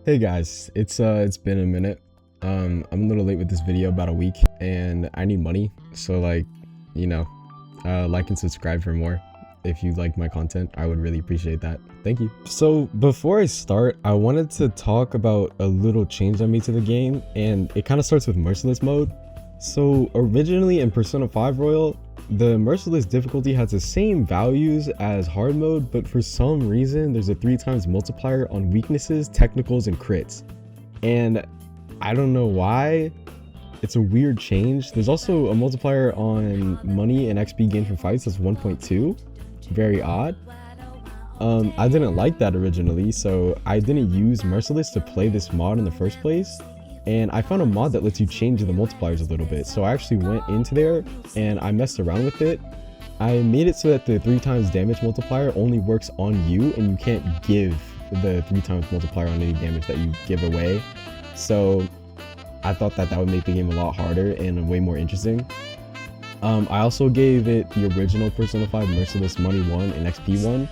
Hey guys, it's been a minute. I'm a little late with this video, about a week, and I need money. So like, you know, like and subscribe for more. If you like my content, I would really appreciate that. Thank you. So before I start, I wanted to talk about a little change I made to the game, and it kind of starts with merciless mode. So originally in Persona 5 Royal, the merciless difficulty has the same values as hard mode, but for some reason there's a 3x multiplier on weaknesses, technicals, and crits. And I don't know why. It's a weird change. There's also a multiplier on money and XP gained from fights that's 1.2. Very odd. I didn't like that originally, so I didn't use merciless to play this mod in the first place. And I found a mod that lets you change the multipliers a little bit. So I actually went into there and I messed around with it. I made it so that the 3x damage multiplier only works on you, and you can't give the 3x multiplier on any damage that you give away. So I thought that would make the game a lot harder and way more interesting. I also gave it the original Persona 5 Merciless Money 1 and XP 1,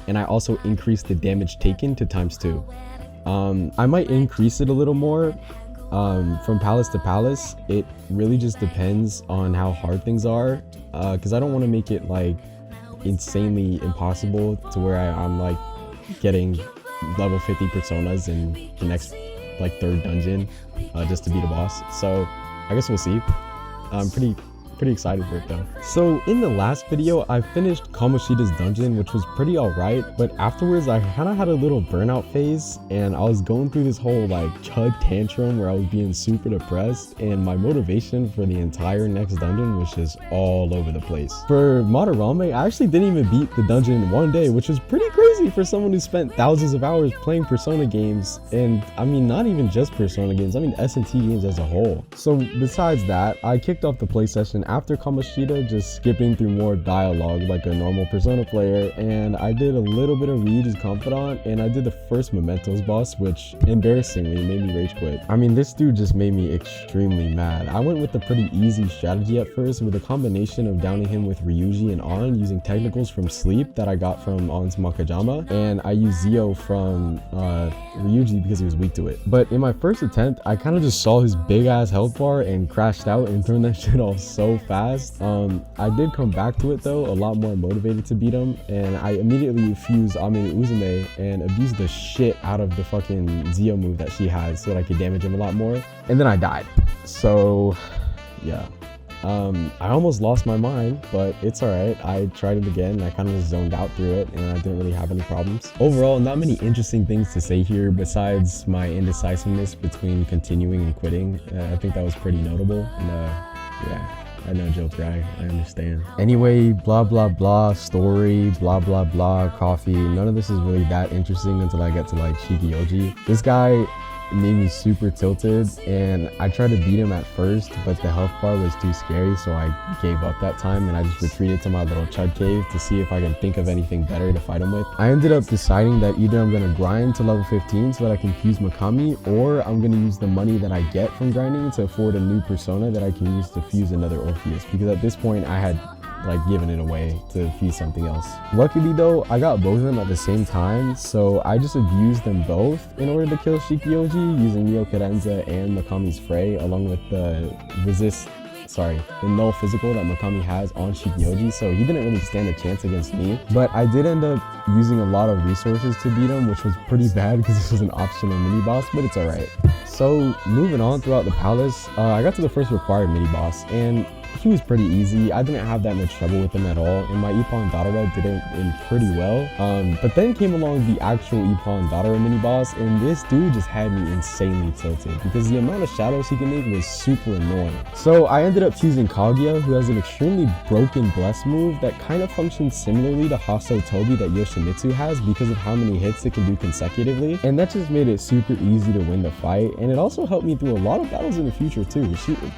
and I also increased the damage taken to ×2. I might increase it a little more. From palace to palace, it really just depends on how hard things are, because I don't want to make it like insanely impossible to where I'm like getting level 50 personas in the next like 3rd dungeon just to beat a boss. So I guess we'll see. I'm pretty excited for it though. So in the last video, I finished Kamoshida's dungeon, which was pretty alright, but afterwards I kind of had a little burnout phase, and I was going through this whole like chud tantrum where I was being super depressed, and my motivation for the entire next dungeon was just all over the place. For Madarame, I actually didn't even beat the dungeon in one day, which was pretty crazy for someone who spent thousands of hours playing Persona games, and I mean not even just Persona games, I mean S&T games as a whole. So besides that, I kicked off the play session after Kamoshida, just skipping through more dialogue like a normal Persona player, and I did a little bit of Ryuji's Confidant, and I did the first Mementos boss, which embarrassingly made me rage quit. I mean, this dude just made me extremely mad. I went with a pretty easy strategy at first, with a combination of downing him with Ryuji and An using technicals from Sleep that I got from An's Makajama, and I used Zio from Ryuji because he was weak to it. But in my first attempt, I kind of just saw his big ass health bar and crashed out and turned that shit off so fast. I did come back to it though, a lot more motivated to beat him, and I immediately fused Ame Uzume and abused the shit out of the fucking Zio move that she has so that I could damage him a lot more, and then I died. So yeah, I almost lost my mind, but it's alright. I tried it again and I kind of just zoned out through it, and I didn't really have any problems. Overall, not many interesting things to say here besides my indecisiveness between continuing and quitting. I think that was pretty notable, and yeah, I know, joke guy, I understand. Anyway, blah blah blah, story, blah blah blah, coffee. None of this is really that interesting until I get to like Shikioji. This guy made me super tilted, and I tried to beat him at first, but the health bar was too scary, so I gave up that time and I just retreated to my little chud cave to see if I can think of anything better to fight him with. I ended up deciding that either I'm gonna grind to level 15 so that I can fuse Makami, or I'm gonna use the money that I get from grinding to afford a new persona that I can use to fuse another Orpheus, because at this point I had like given it away to fuse something else. Luckily though, I got both of them at the same time, so I just abused them both in order to kill Shikioji using Neo Cadenza and Makami's Fray, along with the null physical that Makami has on Shikioji, so he didn't really stand a chance against me. But I did end up using a lot of resources to beat him, which was pretty bad because this was an optional mini boss, but it's alright. So moving on throughout the palace, I got to the first required mini boss, and he was pretty easy. I didn't have that much trouble with him at all, and my Ippon Dadara did it in pretty well. But then came along the actual Ippon Dadara mini boss, and this dude just had me insanely tilted because the amount of shadows he can make was super annoying. So I ended up choosing Kaguya, who has an extremely broken bless move that kind of functions similarly to Hasso Tobi that Yoshimitsu has because of how many hits it can do consecutively, and that just made it super easy to win the fight, and it also helped me through a lot of battles in the future too.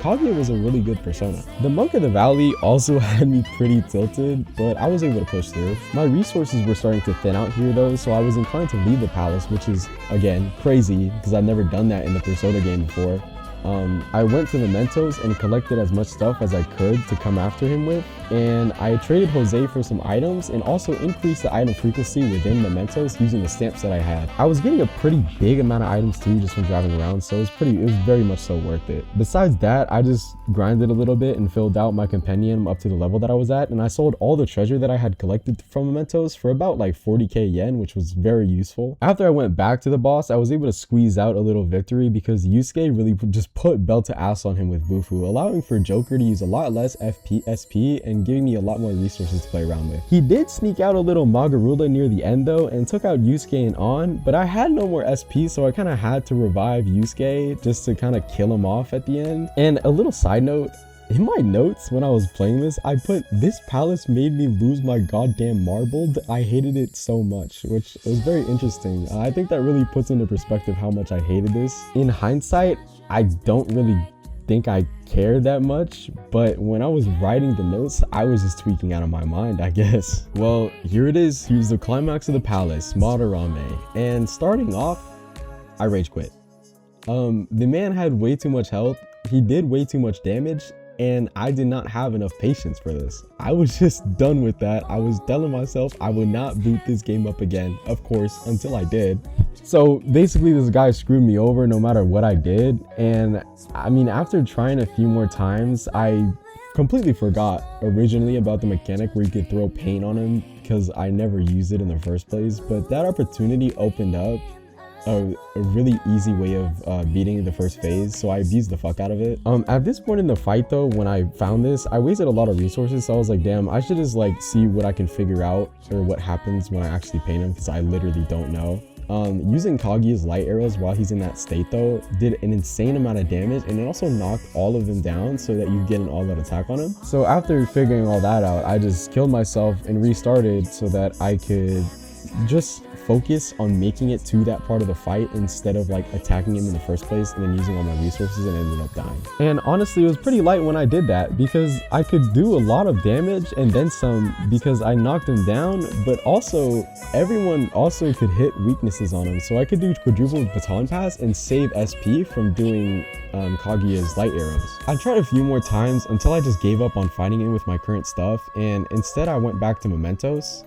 Kaguya was a really good persona. The Monk of the Valley also had me pretty tilted, but I was able to push through. My resources were starting to thin out here though, so I was inclined to leave the palace, which is, again, crazy because I've never done that in the Persona game before. I went to Mementos and collected as much stuff as I could to come after him with, and I traded Jose for some items and also increased the item frequency within Mementos using the stamps that I had. I was getting a pretty big amount of items too just from driving around, so it was very much so worth it. Besides that, I just grinded a little bit and filled out my compendium up to the level that I was at, and I sold all the treasure that I had collected from Mementos for about like 40k yen, which was very useful. After I went back to the boss, I was able to squeeze out a little victory because Yusuke really just put belt to ass on him with Bufu, allowing for Joker to use a lot less SP and giving me a lot more resources to play around with. He did sneak out a little Magarula near the end though and took out Yusuke and On, but I had no more SP, so I kind of had to revive Yusuke just to kind of kill him off at the end. And a little side note, in my notes when I was playing this, I put, "This palace made me lose my goddamn marbled. I hated it so much," which was very interesting. I think that really puts into perspective how much I hated this. In hindsight, I don't really think I cared that much, but when I was writing the notes, I was just tweaking out of my mind, I guess. Well, here it is. Here's the climax of the palace, Madarame. And starting off, I rage quit. The man had way too much health. He did way too much damage, and I did not have enough patience for this. I was just done with that. I was telling myself I would not boot this game up again, of course, until I did. So basically this guy screwed me over no matter what I did, and I mean, after trying a few more times, I completely forgot originally about the mechanic where you could throw paint on him because I never used it in the first place, but that opportunity opened up a really easy way of beating the first phase, so I abused the fuck out of it. At this point in the fight though, when I found this, I wasted a lot of resources, so I was like, damn, I should just like see what I can figure out or what happens when I actually paint him, because I literally don't know. Using Kaguya's light arrows while he's in that state though did an insane amount of damage, and it also knocked all of them down so that you get an all-out attack on him. So after figuring all that out, I just killed myself and restarted so that I could just focus on making it to that part of the fight instead of like attacking him in the first place and then using all my resources and ended up dying. And honestly, it was pretty light when I did that because I could do a lot of damage and then some because I knocked him down, but also everyone also could hit weaknesses on him. So I could do quadruple baton pass and save SP from doing Kaguya's light arrows. I tried a few more times until I just gave up on fighting him with my current stuff, and instead I went back to Mementos.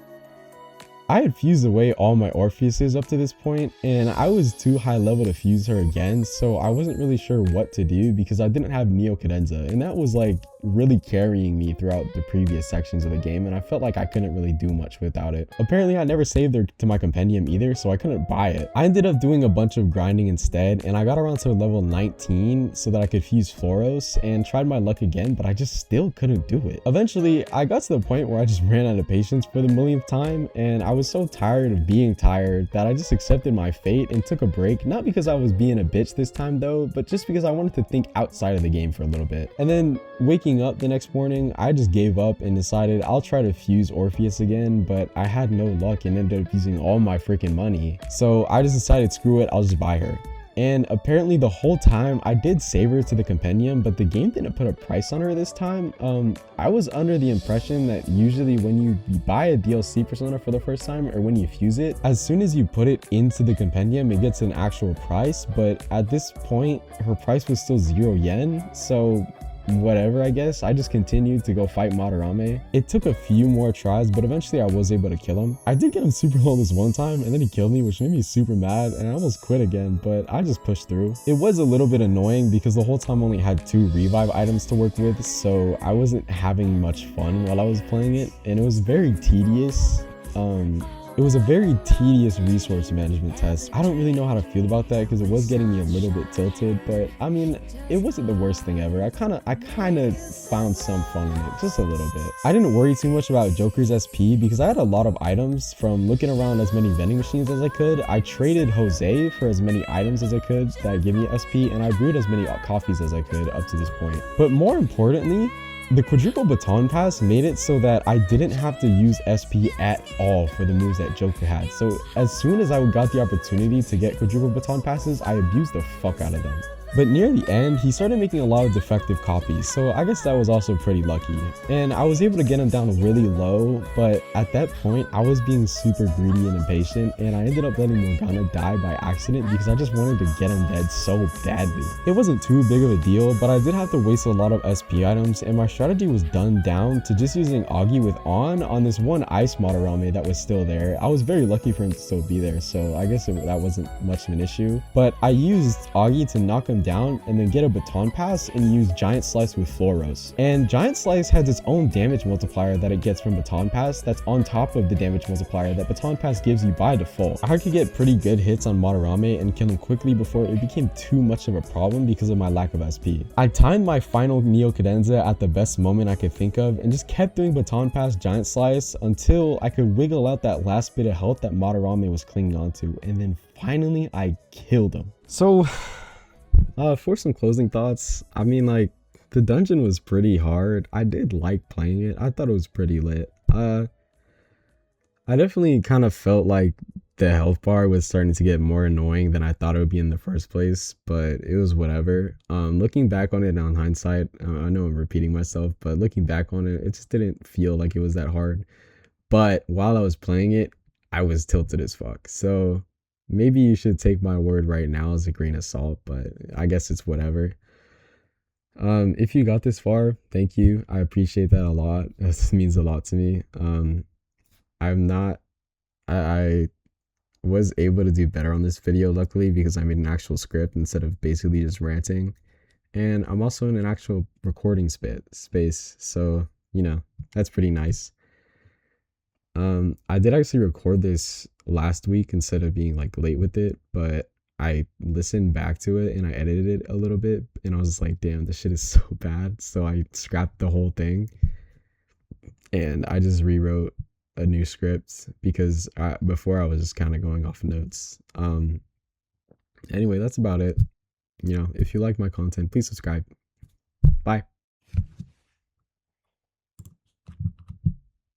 I had fused away all my Orpheuses up to this point, and I was too high level to fuse her again, so I wasn't really sure what to do because I didn't have Neo Cadenza, and that was like really carrying me throughout the previous sections of the game, and I felt like I couldn't really do much without it. Apparently I never saved her to my compendium either, so I couldn't buy it. I ended up doing a bunch of grinding instead, and I got around to level 19 so that I could fuse Floros and tried my luck again, but I just still couldn't do it. Eventually I got to the point where I just ran out of patience for the millionth time, and I was so tired of being tired that I just accepted my fate and took a break, not because I was being a bitch this time though, but just because I wanted to think outside of the game for a little bit. And then waking up the next morning, I just gave up and decided I'll try to fuse Orpheus again, but I had no luck and ended up using all my freaking money. So I just decided, screw it, I'll just buy her. And apparently the whole time I did save her to the compendium, but the game didn't put a price on her this time. I was under the impression that usually when you buy a DLC persona for the first time or when you fuse it, as soon as you put it into the compendium, it gets an actual price. But at this point, her price was still 0 yen. So whatever, I guess. I just continued to go fight Madarame. It took a few more tries, but eventually I was able to kill him. I did get him super low this one time, and then he killed me, which made me super mad, and I almost quit again, but I just pushed through. It was a little bit annoying because the whole time I only had 2 revive items to work with, so I wasn't having much fun while I was playing it, and it was very tedious. It was a very tedious resource management test. I don't really know how to feel about that because it was getting me a little bit tilted, but I mean, it wasn't the worst thing ever. I kind of found some fun in it, just a little bit. I didn't worry too much about Joker's SP because I had a lot of items from looking around as many vending machines as I could. I traded Jose for as many items as I could that give me SP, and I brewed as many coffees as I could up to this point. But more importantly, the quadruple baton pass made it so that I didn't have to use SP at all for the moves that Joker had. So as soon as I got the opportunity to get quadruple baton passes, I abused the fuck out of them. But near the end, he started making a lot of defective copies, so I guess that was also pretty lucky. And I was able to get him down really low, but at that point, I was being super greedy and impatient, and I ended up letting Morgana die by accident because I just wanted to get him dead so badly. It wasn't too big of a deal, but I did have to waste a lot of SP items, and my strategy was done down to just using Augie with on this one ice Madarame that was still there. I was very lucky for him to still be there, so I guess that wasn't much of an issue. But I used Augie to knock him down and then get a baton pass and use Giant Slice with Floros. And Giant Slice has its own damage multiplier that it gets from baton pass that's on top of the damage multiplier that baton pass gives you by default. I could get pretty good hits on Madarame and kill him quickly before it became too much of a problem because of my lack of SP. I timed my final Neo Cadenza at the best moment I could think of and just kept doing baton pass Giant Slice until I could wiggle out that last bit of health that Madarame was clinging onto, and then finally I killed him. So for some closing thoughts, I mean, like, the dungeon was pretty hard. I did like playing it. I thought it was pretty lit. I definitely kind of felt like the health bar was starting to get more annoying than I thought it would be in the first place, but it was whatever. Looking back on it now in hindsight, I know I'm repeating myself, but looking back on it, it just didn't feel like it was that hard. But while I was playing it, I was tilted as fuck. So maybe you should take my word right now as a grain of salt, but I guess it's whatever. If you got this far, thank you. I appreciate that a lot. This means a lot to me. I was able to do better on this video, luckily, because I made an actual script instead of basically just ranting. And I'm also in an actual recording space, so, you know, that's pretty nice. I did actually record this last week instead of being like late with it, but I listened back to it and I edited it a little bit and I was just like, damn, this shit is so bad. So I scrapped the whole thing and I just rewrote a new script because before I was just kind of going off notes. Anyway, that's about it. You know, if you like my content, please subscribe. Bye.